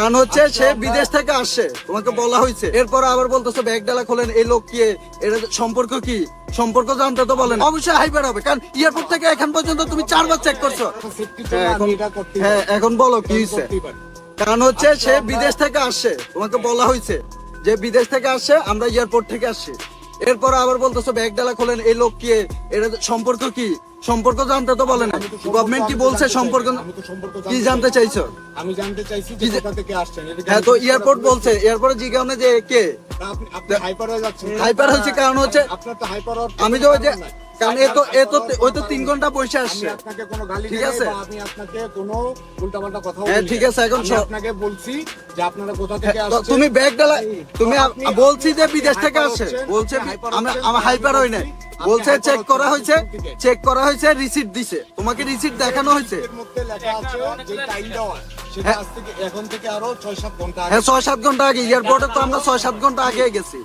কারণ হচ্ছে সে বিদেশ থেকে আসছে, তোমাকে বলা হয়েছে। এরপর আবার বলতেছো ব্যাগ ডালা খোলেন, এই লোক কি, এর সম্পর্ক কি, সম্পর্ক জানতে তো বলেন। অবশ্যই হাইবার হবে, কারণ এয়ারপোর্ট থেকে এখন পর্যন্ত তুমি 4 বার চেক করছো। হ্যাঁ, এখন বলো কি হয়েছে। কারণ হচ্ছে সে বিদেশ থেকে আসছে, তোমাকে বলা হয়েছে যে বিদেশ থেকে আসছে, আমরা এয়ারপোর্ট থেকে আসছি। এরপর আবার বলতেছো ব্যাগ ডালা খোলেন, এই লোক কি, এর সম্পর্ক কি, সম্পর্ক জানতে তো বলেন। গভর্নমেন্ট কি বলছে সম্পর্ক কি জানতে চাইছো? আমি জানতে চাইছি যে কোথা থেকে আসছেন। হ্যাঁ, তো এয়ারপোর্ট বলছে, এয়ারপোর্টে জিজ্ঞাসা যে কে আপনি হাইপার হয়ে যাচ্ছেন। হাইপার হয়েছে, কারণ হচ্ছে আপনার তো হাইপার হওয়ার আমি যে ওই যে, কারণ ওই তো 3 ঘন্টা বসে আমি আসছে। আপনাকে কোনো গালি ঠিক দিই আছে। বা আমি আপনাকে কোনো উল্টাপাল্টা কথা হ্যাঁ, বলি ঠিক না। আছে, এখন আমি আপনাকে বলছি যে আপনারা কোথা থেকে তো আসছেন। তুমি ব্যাগ ডালা, তুমি আপনি বলছি যে বিদেশ থেকে হাইপার আসছে, হচ্ছেন, বলছে আপনি হাইপার আমি হচ্ছেন, আমার হাইপার হই নাই, আপনি বলছে হাইপার চেক করা হচ্ছেন, হয়েছে, চেক করা হয়েছে, রিসিট দিছে, তোমাকে রিসিট দেখানো হয়েছে। এর মধ্যে লেখা আছে যে টাইম দেওয়া, সেটা আজ থেকে এখন থেকে আরো 6-7 ঘন্টা আগে। হ্যাঁ, 6-7 ঘন্টা আগে, এয়ারপোর্টে তো আমরা 6-7 ঘন্টা আগে গেছি।